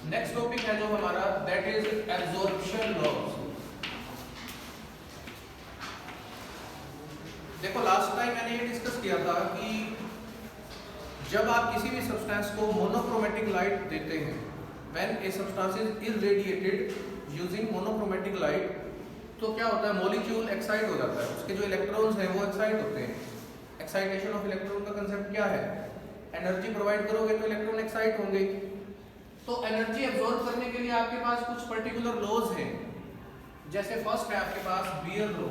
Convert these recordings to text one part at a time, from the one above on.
Next topic है जो हमारा दैट इज एब्जॉर्प्शन लॉस। देखो लास्ट टाइम मैंने ये डिस्कस किया था कि जब आप किसी भी सब्सटेंस को मोनोक्रोमेटिक लाइट देते हैं, when a substance is irradiated using monochromatic light, तो क्या होता है, मॉलिक्यूल एक्साइट हो जाता है, उसके जो इलेक्ट्रॉन्स हैं वो एक्साइट होते हैं। एक्साइटेशन ऑफ इलेक्ट्रॉन का कंसेप्ट क्या है, एनर्जी प्रोवाइड करोगे तो इलेक्ट्रॉन एक्साइट होंगे। तो एनर्जी एब्जॉर्ब करने के लिए आपके पास कुछ पर्टिकुलर लॉज हैं। जैसे फर्स्ट है आपके पास बियर लॉ।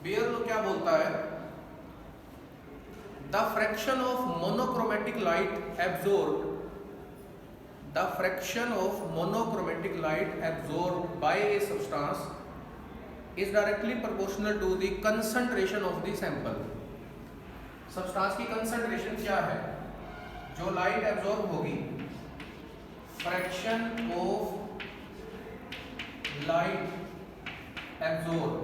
बियर लॉ क्या बोलता है, the fraction of monochromatic light absorbed, the fraction of monochromatic light absorbed by a substance is directly proportional to the concentration of the sample। Substance की concentration क्या है, जो light absorb होगी, fraction of light absorb,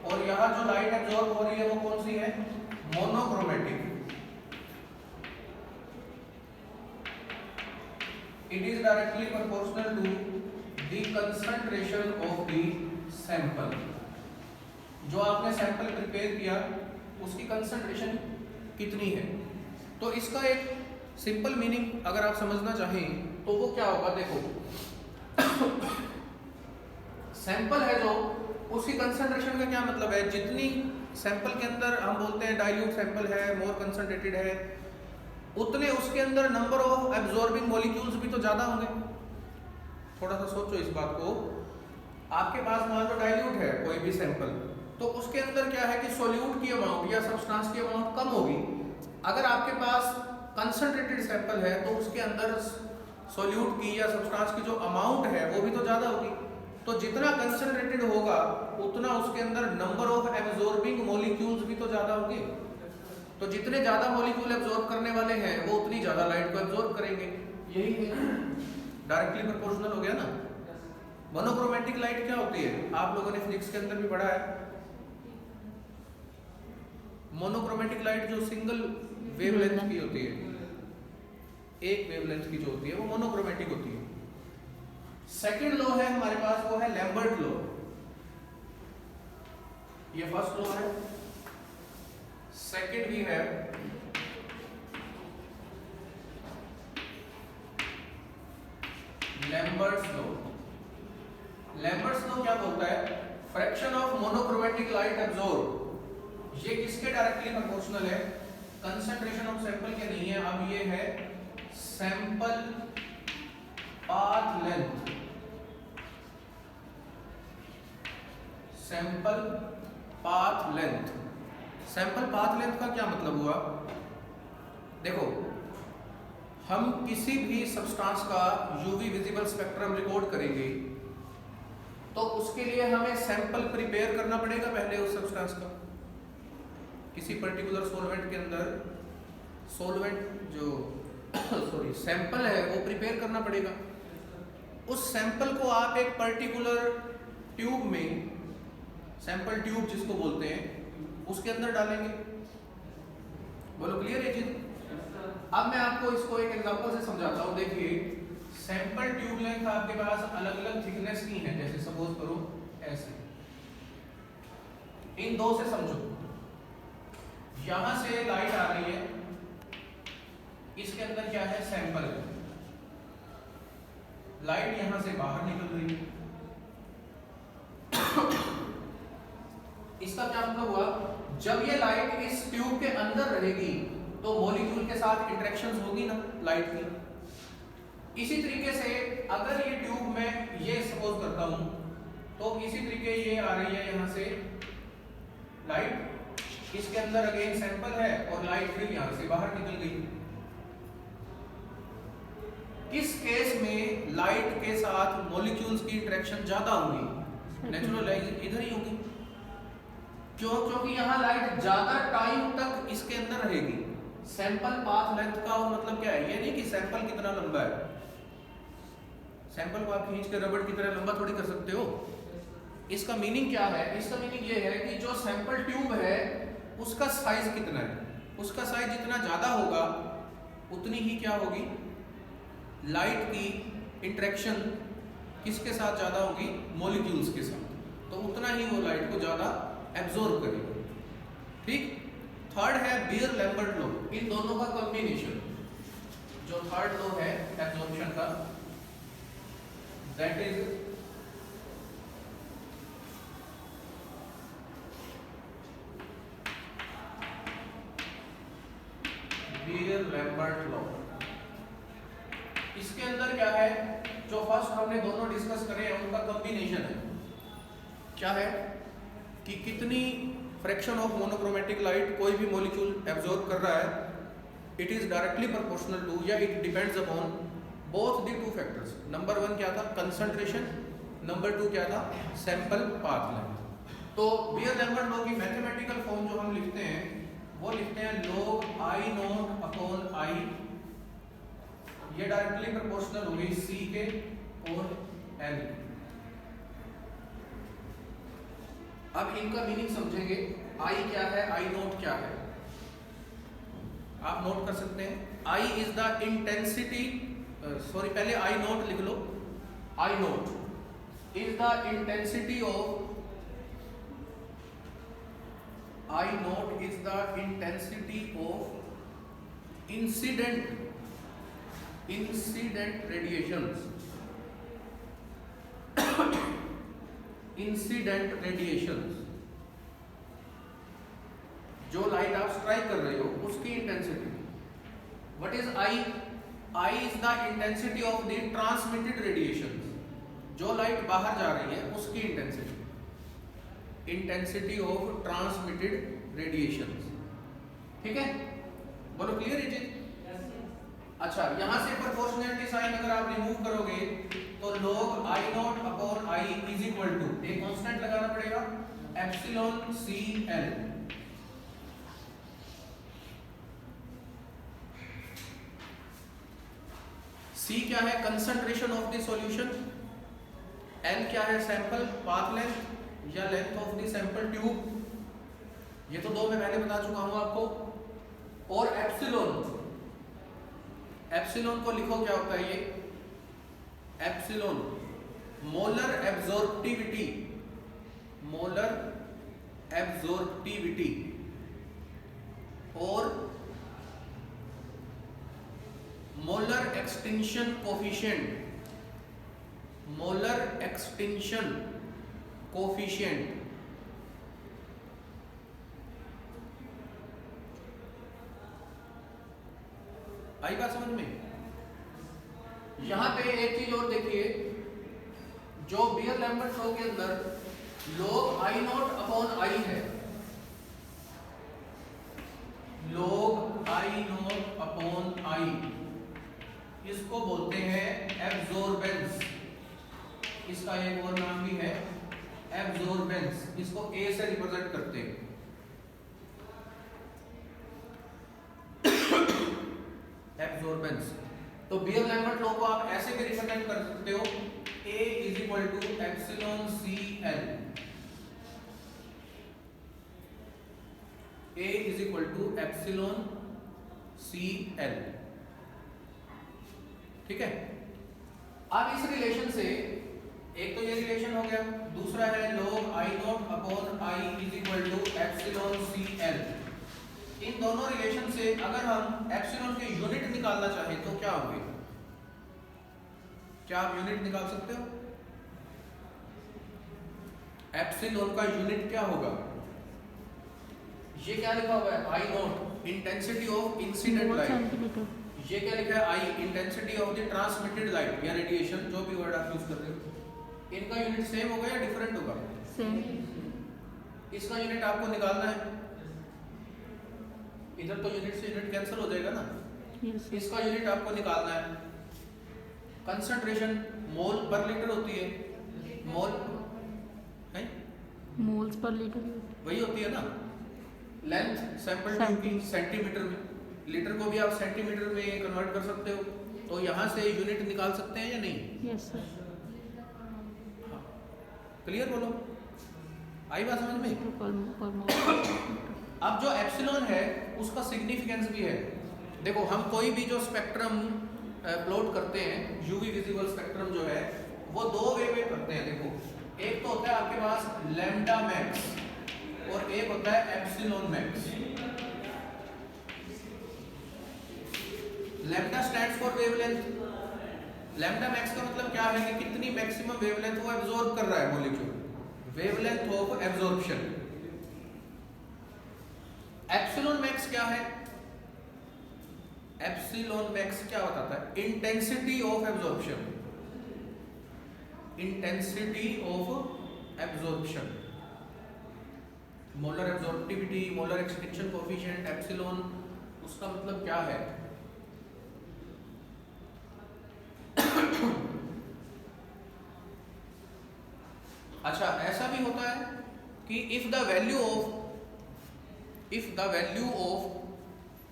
और यहाँ जो light absorb हो रही है वो कौन सी है, monochromatic. It is directly proportional to the concentration of the sample। जो आपने सैंपल प्रिपेयर किया उसकी कंसंट्रेशन कितनी है। तो इसका एक सिंपल मीनिंग अगर आप समझना चाहें तो वो क्या होगा, देखो सैंपल है जो, उसकी कंसंट्रेशन का क्या मतलब है, जितनी सैंपल के अंदर हम बोलते हैं डाइल्यूट सैंपल है, मोर कंसंट्रेटेड है, उतने उसके अंदर नंबर ऑफ एब्जॉर्बिंग मॉलिक्यूल्स भी तो ज्यादा होंगे। थोड़ा सा सोचो इस बात को, आपके पास मान लो डाइल्यूट है कोई भी सैंपल, तो उसके अंदर क्या है कि सोल्यूट की अमाउंट या सब्सटेंस की अमाउंट कम होगी। अगर आपके पास कंसंट्रेटेड सैंपल है तो उसके अंदर सोल्यूट की या सब्सटेंस की जो अमाउंट है वो भी तो ज्यादा होगी। तो जितना कंसंट्रेटेड होगा उतना उसके अंदर नंबर ऑफ एब्जॉर्बिंग मॉलिक्यूल्स भी तो ज्यादा होंगे। तो जितने ज्यादा मॉलिक्यूल एब्जॉर्ब करने वाले हैं वो उतनी ज्यादा लाइट को एब्जॉर्ब करेंगे। यही है, डायरेक्टली प्रोपोर्शनल हो गया ना। मोनोक्रोमेटिक लाइट क्या होती है, आप लोगों ने फिजिक्स के अंदर भी पढ़ा है। मोनोक्रोमेटिक लाइट जो सिंगल वेवलेंथ की होती है, एक वेवलेंथ की जो होती है वो मोनोक्रोमेटिक होती है। सेकंड लॉ है हमारे पास, वो है लैम्बर्ट लॉ। ये फर्स्ट लॉ है। Second we have Lambert's law. Lambert's law क्या बोलता है, fraction of monochromatic light absorb, ये किसके डायरेक्टली प्रोपोर्शनल है, कंसंट्रेशन ऑफ सैंपल के नहीं है, अब ये है sample path length. Sample path length, sample path length का क्या मतलब हुआ, देखो हम किसी भी सब्सटेंस का यूवी विजिबल स्पेक्ट्रम रिकॉर्ड करेंगे तो उसके लिए हमें सैंपल प्रिपेयर करना पड़ेगा पहले उस सब्सटेंस का। किसी पर्टिकुलर सॉल्वेंट के अंदर सॉल्वेंट जो सैंपल है वो प्रिपेयर करना पड़ेगा। उस सैंपल को आप एक पर्टिकुलर ट्यूब में, सैंपल ट्यूब जिसको बोलते हैं, उसके अंदर डालेंगे। बोलो क्लियर है चीज। अब मैं आपको इसको एक एग्जांपल से समझाता हूँ। देखिए सैंपल ट्यूब लेंथ आपके पास अलग अलग थिकनेस की है, जैसे सपोज करो ऐसे, इन दो से समझो, यहां से लाइट आ रही है, इसके अंदर क्या है, सैंपल है, लाइट यहां से बाहर निकल रही है। इसका क्या मतलब हुआ, जब ये लाइट इस ट्यूब के अंदर रहेगी तो मॉलिक्यूल के साथ इंटरेक्शंस होगी ना लाइट की। इसी तरीके से अगर ये ट्यूब में ये सपोज करता हूं तो इसी तरीके ये आ रही है यहां से लाइट, इसके अंदर अगेन सैंपल है और लाइट फिर यहां से बाहर निकल गई। किस केस में लाइट के साथ मॉलिक्यूल्स की इंटरेक्शन ज्यादा होंगी, नेचुरल इधर ही होगी, क्योंकि यहाँ लाइट ज्यादा टाइम तक इसके अंदर रहेगी। सैंपल पाथ लेंथ का और मतलब क्या है, ये नहीं कि सैंपल कितना लंबा है, सैंपल को आप खींच के रबड़ की तरह लंबा थोड़ी कर सकते हो। इसका मीनिंग क्या है, इसका मीनिंग ये है कि जो सैंपल ट्यूब है उसका साइज कितना है। उसका साइज जितना ज़्यादा होगा उतनी ही क्या होगी, लाइट की इंटरेक्शन किसके साथ ज़्यादा होगी, मॉलिक्यूल्स के साथ, तो उतना ही वो लाइट को ज़्यादा एब्जॉर्ब करेगा। ठीक। थर्ड है बीयर लैम्बर्ट लॉ, इन दोनों का कॉम्बिनेशन, जो थर्ड लॉ है एब्जॉर्प्शन का, that is Beer Lambert law. इसके अंदर क्या है, जो फर्स्ट हमने दोनों डिस्कस करे हैं उनका कॉम्बिनेशन है। क्या है कि कितनी फ्रैक्शन ऑफ मोनोक्रोमेटिक लाइट कोई भी मॉलिक्यूल एब्जॉर्ब कर रहा है, it is directly proportional to, या it depends upon both the two factors. Number 1 क्या था, कंसंट्रेशन, नंबर 2 क्या था, सैंपल पाथ लेंथ। तो बीयर लैम्बर्ट लॉ की मैथमेटिकल फॉर्म जो हम लिखते हैं वो लिखते हैं log I not upon I, ये डायरेक्टली प्रोपोर्शनल होगी C के और L। अब इनका मीनिंग समझेंगे, I क्या है, I नॉट क्या है, आप नोट कर सकते हैं। I is the intensity, sorry पहले I नॉट लिख लो, I not is the intensity of, I naught is the intensity of incident radiations incident radiations, जो लाइट आप स्ट्राइक कर रहे हो उसकी intensity. What is I? I is the intensity of the transmitted radiations, जो light बाहर जा रही है उसकी intensity, intensity of transmitted radiations. ठीक है, बोलो क्लियर है जी? अच्छा, यहां से प्रोपोर्शनैलिटी साइन अगर आप रिमूव करोगे तो log I not upon I is equal to, एक कांस्टेंट लगाना पड़ेगा, एप्सिलॉन CL। C क्या है, concentration of the solution, L क्या है, सैंपल पाथ लेंथ या length of the sample tube, ये तो दो मैं पहले बता चुका हूं आपको। और एप्सिलॉन, एप्सिलॉन को लिखो क्या होता है ये, epsilon molar absorptivity, molar absorptivity, और molar extinction coefficient, molar extinction coefficient. आई बात समझ में? यहां पे एक चीज और देखिए, जो बीयर लैम्बर्ट लॉ के अंदर log I not upon I है, log I not upon I, इसको बोलते हैं एब्जॉर्बेंस, इसका एक और नाम भी है एब्जॉर्बेंस, इसको A से रिप्रेजेंट करते हैं। एब्जॉर्बेंस, तो बीयर लैम्बर्ट लॉ को आप ऐसे भी रिप्रेजेंट कर सकते हो, A is equal to epsilon CL, A is equal to epsilon CL। ठीक है, अब इस रिलेशन से एक तो ये रिलेशन हो गया, दूसरा है log I not upon I is equal to epsilon CL। इन दोनों रिलेशन से अगर हम एप्सिलॉन के यूनिट निकालना चाहें तो क्या होंगे, क्या आप यूनिट निकाल सकते हो? एप्सिलॉन का यूनिट क्या होगा, ये क्या लिखा हुआ है, I not intensity of incident light, ये क्या लिखा है, I intensity of the transmitted light या रेडिएशन, जो भी वर्ड आप यूज कर रहे हो। इनका यूनिट सेम होगा या डिफरेंट होगा? सेम। इसका यूनिट आपको निकालना है, इधर तो यूनिट से यूनिट कैंसिल हो जाएगा ना। yes, इसका यूनिट आपको निकालना है। कंसंट्रेशन मोल पर लीटर होती है, मोल है मोल्स पर लीटर वही होती है ना। लेंथ सैंपल ट्यूब की सेंटीमीटर में, लीटर को भी आप सेंटीमीटर में कन्वर्ट कर सकते हो, तो यहाँ से यूनिट निकाल सकते हैं या नहीं? Yes sir. क्लियर बोलो, आई बात समझ में? अब जो एप्सिलॉन है उसका सिग्निफिकेंस भी है। देखो हम कोई भी जो स्पेक्ट्रम प्लॉट करते हैं, यूवी विजिबल स्पेक्ट्रम जो है वो दो वे में करते हैं। देखो एक तो होता है आपके पास लैम्डा मैक्स और एक होता है epsilon max. Lambda stands for wavelength. Lambda max का मतलब क्या है कि कितनी मैक्सिमम वेवलेंथ वो एब्जॉर्ब कर रहा है molecule, wavelength of absorption. Epsilon max क्या है? एप्सिलॉन मैक्स क्या बताता है? Intensity of absorption, intensity of absorption, molar absorptivity, molar extinction coefficient. Epsilon उसका मतलब क्या है? अच्छा ऐसा भी होता है कि if the value of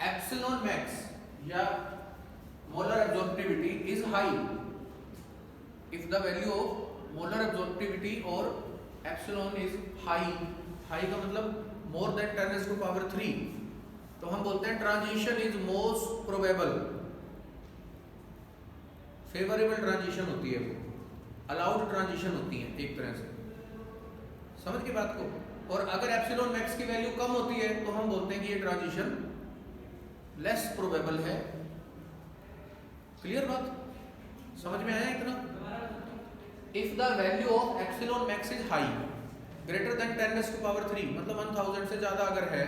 epsilon max या molar absorptivity is high, if the value of molar absorptivity और एप्सिलॉन इज हाई, हाई का मतलब मोर देन 10⁻³ तो हम बोलते हैं transition is most probable, favourable transition होती है, वो अलाउड ट्रांजिशन होती है एक तरह से। समझ की बात को? और अगर एप्सिलॉन मैक्स की वैल्यू कम होती है तो हम बोलते हैं कि ये ट्रांजिशन लेस प्रोबेबल है। क्लियर बात? समझ में आया इतना? If the value of epsilon max is high greater than 10⁻³ मतलब 1000 से ज्यादा अगर है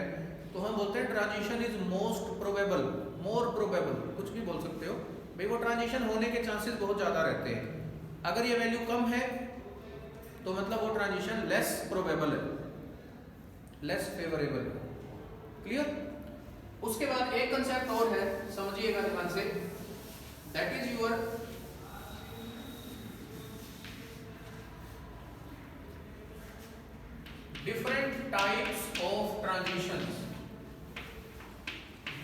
तो हम बोलते हैं transition is most probable, more probable, कुछ भी बोल सकते हो भाई, वो ट्रांजिशन होने के चांसेस बहुत ज्यादा रहते हैं। अगर ये वैल्यू कम है तो मतलब वो ट्रांजिशन लेस प्रोबेबल है, लेस फेवरेबल है। क्लियर? उसके बाद एक कंसेप्ट और है, समझिएगा ध्यान से, that is your different types of transitions,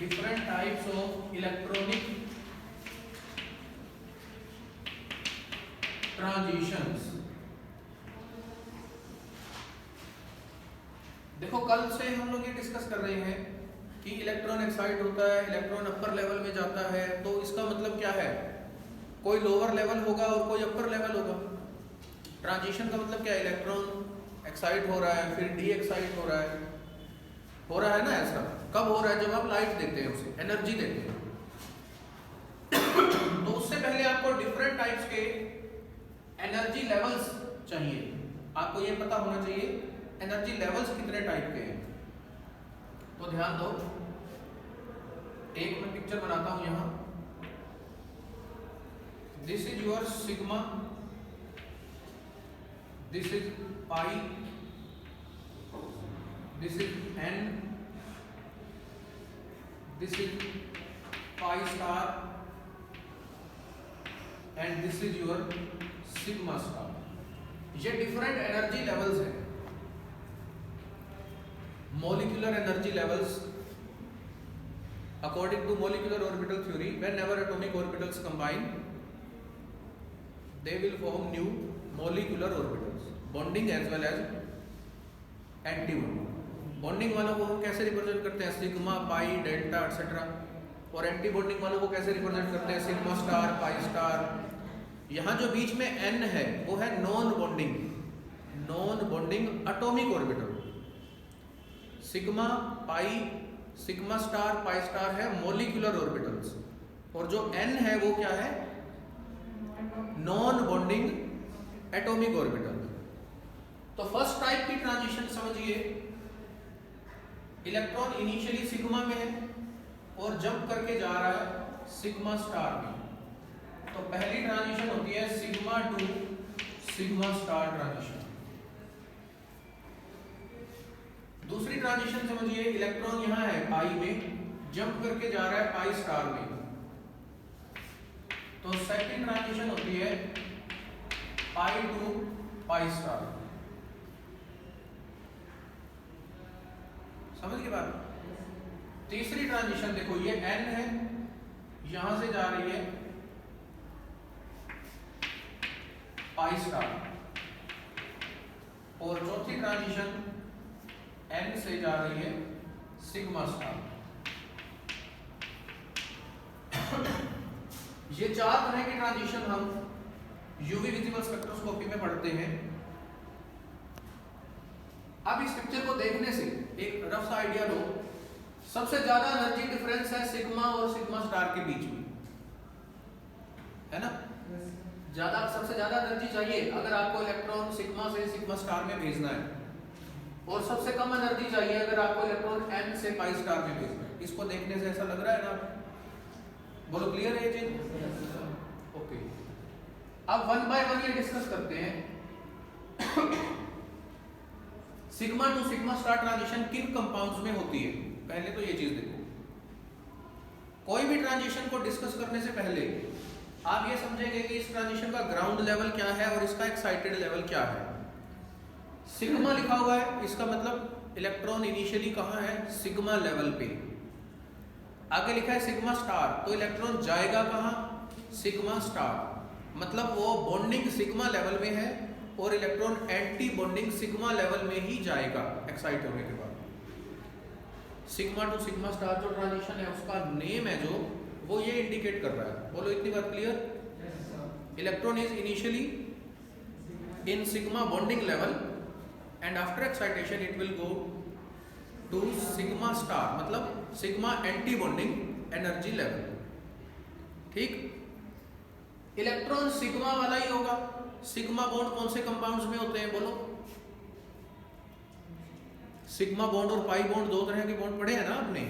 different types of electronic transitions। देखो कल से हम लोग ये डिस्कस कर रहे हैं कि इलेक्ट्रॉन एक्साइट होता है, इलेक्ट्रॉन अपर लेवल में जाता है, तो इसका मतलब क्या है? कोई लोअर लेवल होगा और कोई अपर लेवल होगा। ट्रांजिशन का मतलब क्या है? इलेक्ट्रॉन एक्साइट हो रहा है, फिर डी एक्साइट हो रहा है ना। ऐसा कब हो रहा है? जब आप लाइट देते हैं, उसे एनर्जी देते हैं। तो उससे पहले आपको डिफरेंट टाइप्स के एनर्जी लेवल्स चाहिए। आपको ये पता होना चाहिए एनर्जी लेवल्स कितने टाइप के हैं। तो ध्यान दो, एक मैं पिक्चर बनाता हूं यहां। This is your sigma, this is pi, this is n, this is pi star and this is your sigma star। ये डिफरेंट एनर्जी लेवल्स हैं, molecular energy levels according to molecular orbital theory। whenever atomic orbitals combine they will form new molecular orbitals, bonding as well as anti bonding. Bonding वालों को हम कैसे represent करते हैं? Sigma, pi, delta etcetera. और anti bonding वालों को कैसे रिप्रेजेंट करते हैं? Sigma star, pi star. यहाँ जो बीच में n है वो है non bonding, non bonding atomic orbital. Sigma, pi, sigma star, pi star है मॉलिक्यूलर ऑर्बिटल्स, और जो n है वो क्या है? Non bonding atomic orbital. तो फर्स्ट टाइप की ट्रांजिशन समझिए, इलेक्ट्रॉन इनिशियली सिग्मा में है और जंप करके जा रहा है सिग्मा स्टार में। तो पहली ट्रांजिशन होती है sigma two sigma star transition. दूसरी ट्रांजिशन समझिए, इलेक्ट्रॉन यहां है पाई में, जंप करके जा रहा है पाई स्टार में। तो सेकंड ट्रांजिशन होती है पाई टू पाई स्टार। समझ के बाद तीसरी ट्रांजिशन देखो, ये n है, यहां से जा रही है पाई स्टार, और चौथी ट्रांजिशन n से जा रही है सिग्मा स्टार। ये चार तरह के ट्रांजिशन हम यूवी विजिबल स्पेक्ट्रोस्कोपी में पढ़ते हैं। अब इस पिक्चर को देखने से एक रफ सा आइडिया लो। सबसे ज्यादा एनर्जी डिफरेंस है सिग्मा और सिग्मा स्टार के बीच में, है ना? सबसे ज्यादा एनर्जी चाहिए अगर आपको इलेक्ट्रॉन सिग्मा से सिग्मा स्टार में भेजना है, और सबसे कम एनर्जी चाहिए अगर आपको इलेक्ट्रॉन n से पाई स्टार में भेजना है। इसको देखने से ऐसा लग रहा है ना? बोलो, क्लियर है ये चीज? ओके, अब वन बाय वन ये डिस्कस करते हैं। Sigma two sigma star transition किन कंपाउंड्स में होती है? पहले तो ये चीज देखो, कोई भी ट्रांजिशन को डिस्कस करने से पहले आप ये समझेंगे कि इस ट्रांजिशन का ग्राउंड लेवल क्या है और इसका एक्साइटेड लेवल क्या है। सिग्मा लिखा हुआ है, इसका मतलब इलेक्ट्रॉन इनिशियली कहाँ है? सिग्मा लेवल पे। आगे लिखा है सिग्मा स्टार, तो इलेक्ट्रॉन जाएगा कहाँ? सिग्मा स्टार, मतलब वो बॉन्डिंग सिग्मा लेवल में है और electron anti bonding sigma level में ही जाएगा एक्साइट होने के बाद। सिग्मा टू सिग्मा स्टार जो ट्रांजिशन है उसका नेम है जो, वो ये इंडिकेट कर रहा है। बोलो, इतनी बात clear? Electron is initially in sigma bonding level and after excitation it will go to sigma star, मतलब sigma anti bonding energy level. ठीक, इलेक्ट्रॉन सिग्मा वाला ही होगा। सिग्मा बॉन्ड कौन से कंपाउंड्स में होते हैं? बोलो, सिग्मा बॉन्ड और पाई बॉन्ड दो तरह के बॉन्ड पढ़े हैं ना आपने।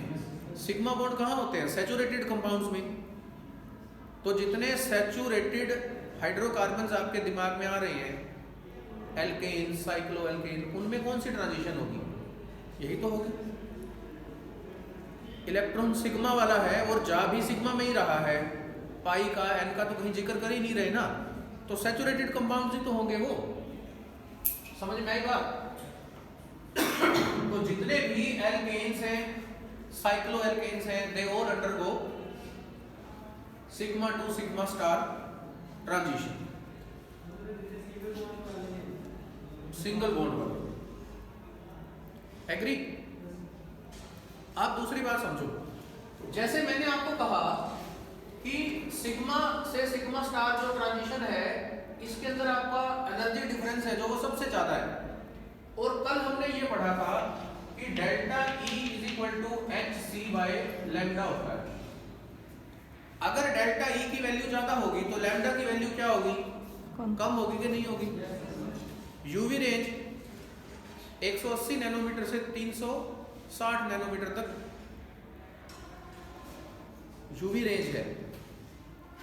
सिग्मा बॉन्ड कहाँ होते हैं? सैचुरेटेड कंपाउंड्स में। तो जितने सैचुरेटेड हाइड्रोकार्बन्स आपके दिमाग में आ रहे हैं, एल्केन, साइक्लोएल्केन, उनमें कौन सी ट्रांजिशन होगी? यही तो होगी। इलेक्ट्रॉन सिग्मा वाला है और जा भी सिग्मा में ही रहा है, पाई का एन का तो कहीं जिक्र कर ही नहीं रहे ना, तो सैचुरेटेड कंपाउंड्स ही तो होंगे वो। समझ में आई बात? तो जितने भी एल्केन्स हैं, साइक्लोएल्केन्स हैं, दे all undergo sigma two sigma star transition, single bond वाला। एग्री? आप दूसरी बात समझो, जैसे मैंने आपको कहा कि सिग्मा से सिग्मा स्टार जो ट्रांजिशन है, इसके अंदर आपका एनर्जी डिफरेंस है जो वो सबसे ज्यादा है। और कल हमने ये पढ़ा था कि delta E is equal to H C by lambda होता है। अगर डेल्टा E की वैल्यू ज्यादा होगी तो लैम्डा की वैल्यू क्या होगी? कम होगी कि नहीं होगी? यूवी रेंज 180 नैनोमीटर से 360 नैनोमीटर तक यूवी रेंज है।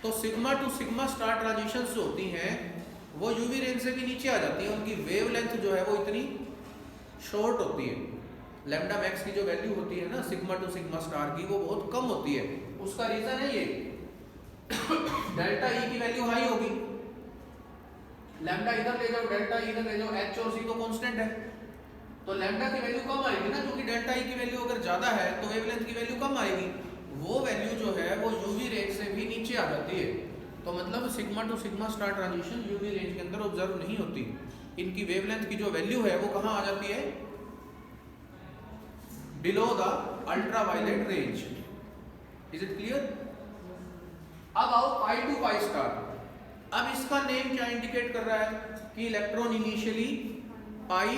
तो sigma two sigma star transitions जो होती हैं वो यूवी रेंज से भी नीचे आ जाती है। उनकी वेवलेंथ जो है वो इतनी शॉर्ट होती है। लैम्डा मैक्स की जो वैल्यू होती है ना सिग्मा टू सिग्मा स्टार की, वो बहुत कम होती है। उसका रीजन है ये, डेल्टा ई की वैल्यू हाई होगी, लैम्डा इधर ले जाओ, डेल्टा इधर ले जाओ, एच और सी तो कांस्टेंट है, तो लैम्डा की वैल्यू कम आएगी ना, क्योंकि डेल्टा ई की वैल्यू अगर ज्यादा है तो वेवलेंथ की वैल्यू कम आएगी। वो वैल्यू जो है वो यूवी रेंज से भी नीचे आ जाती है। तो मतलब sigma two sigma star transition UV range के अंदर ऑब्जर्व नहीं होती। इनकी वेवलेंथ की जो वैल्यू है वो कहाँ आ जाती है? Below the ultraviolet range. Is it clear? अब आओ पाई टू पाई स्टार। अब इसका नेम क्या इंडिकेट कर रहा है कि electron initially pi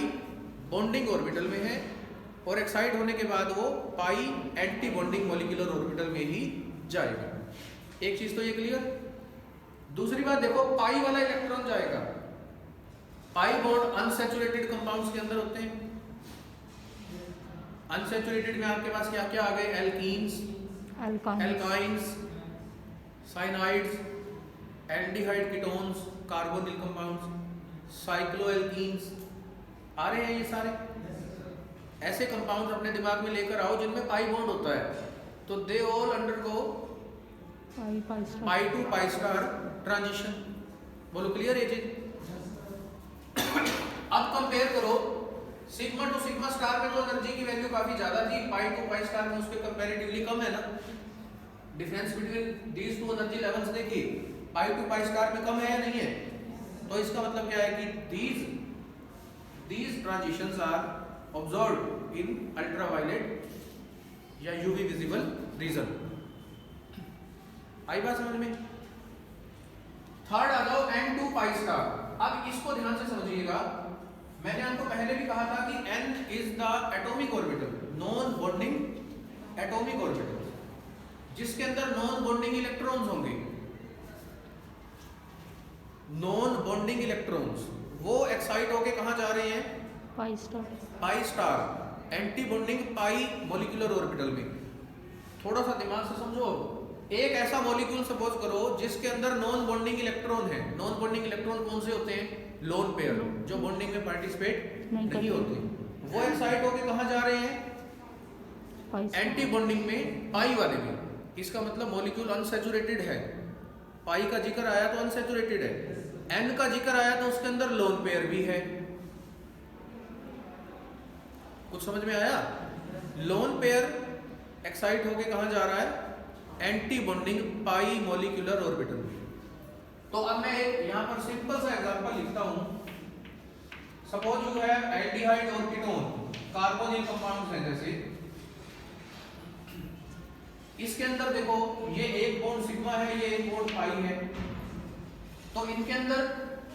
bonding orbital में है और एक्साइट होने के बाद वो पाई एंटी बॉन्डिंग मॉलिक्यूलर ऑर्बिटल में ही जाएगा। एक चीज तो ये क्लियर। दूसरी बात देखो, पाई वाला इलेक्ट्रॉन जाएगा, पाई बॉन्ड अनसैचुरेटेड कंपाउंड्स के अंदर होते हैं। अनसैचुरेटेड में आपके पास क्या क्या आ गए? Alkenes, alkynes, cyanides, aldehyde ketones, carbonyl compounds, cycloalkenes आ रहे हैं ये सारे। ऐसे कंपाउंड्स अपने दिमाग में लेकर आओ जिनमें पाई बॉन्ड होता है, तो they all undergo pi to pi star transition. बोलो क्लियर ये चीज? अब कंपेयर करो, सिग्मा टू सिग्मा स्टार में तो एनर्जी की वैल्यू काफी ज्यादा थी, पाई टू पाई स्टार में उसके कंपैरेटिवली कम है ना। Difference between these two energy levels देखिए, पाई टू पाई स्टार में कम है या नहीं है? तो इसका मतलब क्या है कि these transitions are observed in ultraviolet या यूवी विजिबल रीजन। आई बात समझ में? थर्ड आ जाओ N2 पाई स्टार। अब इसको ध्यान से समझिएगा, मैंने आपको पहले भी कहा था कि N is the atomic orbital, non bonding atomic orbital, जिसके अंदर नॉन बॉन्डिंग इलेक्ट्रॉन्स होंगे। नॉन बॉन्डिंग इलेक्ट्रॉन्स वो एक्साइट होके कहां जा रहे हैं? Pi star. Pi star anti bonding पाई मॉलिक्यूलर ऑर्बिटल में। थोड़ा सा दिमाग से समझो, एक ऐसा मॉलिक्यूल सपोज करो जिसके अंदर नॉन बॉन्डिंग इलेक्ट्रॉन है। नॉन बॉन्डिंग इलेक्ट्रॉन कौन से होते हैं? लोन पेयर, जो बॉन्डिंग में पार्टिसिपेट नहीं होते। वो एक्साइट होके कहां जा रहे हैं? एंटी बॉन्डिंग में पाई वाले में। इसका मतलब मॉलिक्यूल अनसैचुरेटेड है। पाई का जिक्र आया तो अनसैचुरेटेड है, एन का जिक्र आया तो उसके अंदर लोन पेयर भी है। कुछ समझ में आया? लोन पेयर एक्साइट होके कहां जा रहा है? एंटी बॉन्डिंग पाई मॉलिक्यूलर ऑर्बिटल। तो अब मैं यहां पर सिंपल सा एग्जांपल लिखता हूं। सपोज यू हैव एल्डिहाइड और कीटोन, कार्बोनिल कंपाउंड्स हैं जैसे। इसके अंदर देखो, ये एक बॉन्ड सिग्मा है, ये एक बॉन्ड पाई है। तो इनके अंदर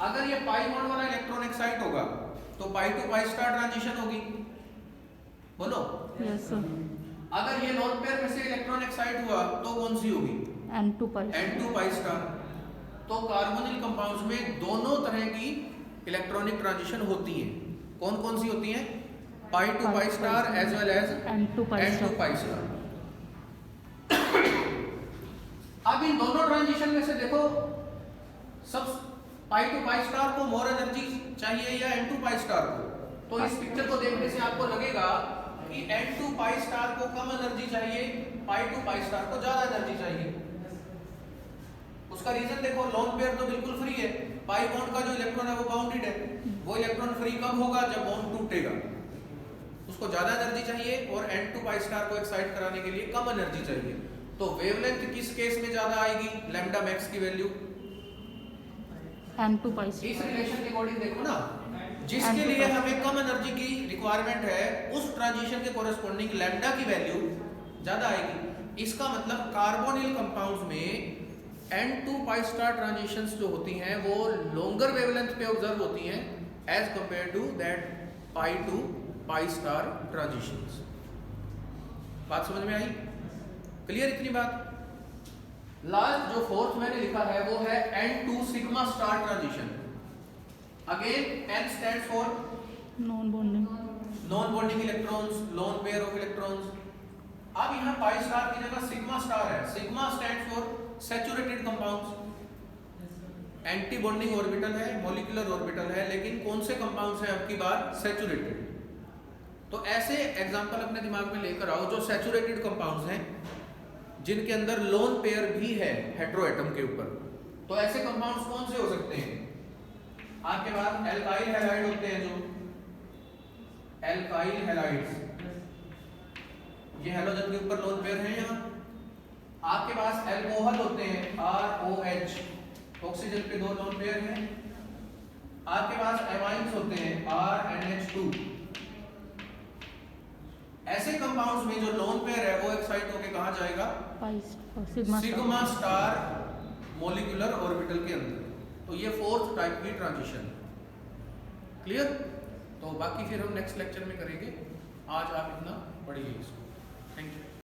अगर ये पाई बॉन्ड वाला इलेक्ट्रॉन एक्साइट होगा तो पाई टू पाई स्टार ट्रांजिशन होगी। बोलो यस सर। अगर ये लोन पेयर में से इलेक्ट्रॉन एक्साइट हुआ तो कौन सी होगी? N2 पाई। N2 pi star. तो कार्बोनिल कंपाउंड्स में दोनों तरह की इलेक्ट्रॉनिक ट्रांजिशन होती है। कौन कौन सी होती हैं? Pi to pi star as well as N2 pi star. अब इन दोनों ट्रांजिशन में से देखो, सब पाई टू पाई स्टार को मोर एनर्जी चाहिए या N2 पाई स्टार को? तो इस पिक्चर को देखने से आपको लगेगा कि N2 पाई स्टार को कम एनर्जी चाहिए, पाई टू पाई स्टार को ज्यादा एनर्जी चाहिए। उसका रीजन देखो, लोन पेयर तो बिल्कुल फ्री है, पाई बॉन्ड का जो इलेक्ट्रॉन है वो बाउंडेड है। वो इलेक्ट्रॉन फ्री कब होगा? जब बॉन्ड टूटेगा। उसको ज्यादा एनर्जी चाहिए और N2 पाई स्टार को एक्साइट कराने के लिए कम एनर्जी चाहिए। तो वेवलेंथ किस केस में ज्यादा आएगी? लैम्डा मैक्स की वैल्यू N2 पाई। इस रिलेशन के अकॉर्डिंग देखो ना, जिसके लिए हमें कम एनर्जी की रिक्वायरमेंट है उस ट्रांजिशन के कोरेस्पोंडिंग लैम्डा की वैल्यू ज्यादा आएगी। इसका मतलब कार्बोनिल कंपाउंड्स में N2 पाई स्टार ट्रांजिशंस जो होती हैं वो लॉन्गर वेवलेंथ पे ऑब्जर्व होती हैं as compare to that pi to pi star transitions. बात समझ में आई? क्लियर इतनी बात? लास्ट जो फोर्थ मैंने लिखा है वो है N2 sigma star transition. Again N stands for non bonding. Non bonding electrons, lone pair of electrons. अब यहाँ पाई स्टार की जगह सिग्मा स्टार है। Sigma stands for saturated compounds. Anti bonding orbital है, मॉलिक्यूलर ऑर्बिटल है, लेकिन कौन से कंपाउंड्स हैं अब की बार? सैचुरेटेड। तो ऐसे एग्जांपल अपने दिमाग में लेकर आओ जो सैचुरेटेड कंपाउंड्स हैं, जिनके अंदर लोन पेयर भी है हेटेरोएटम के ऊपर। तो ऐसे कंपाउंड्स कौन से हो सकते हैं? आपके पास एल्काइल हैलाइड होते हैं, जो एल्काइल हैलाइड्स, ये हैलोजन के ऊपर लोन पेयर है। यहाँ आपके पास एल्कोहल होते हैं, ROH, ऑक्सीजन पे दो लोन पेयर हैं। आपके पास एमाइंस होते हैं, RNH2। ऐसे कंपाउंड्स में जो लोन पेयर है वो एक्साइट होके कहां जाएगा? सिग्मा स्टार मॉलिक्यूलर ऑर्बिटल के अंदर। तो ये फोर्थ टाइप की ट्रांजिशन। क्लियर? तो बाकी फिर हम नेक्स्ट लेक्चर में करेंगे। आज आप इतना पढ़िए इसको।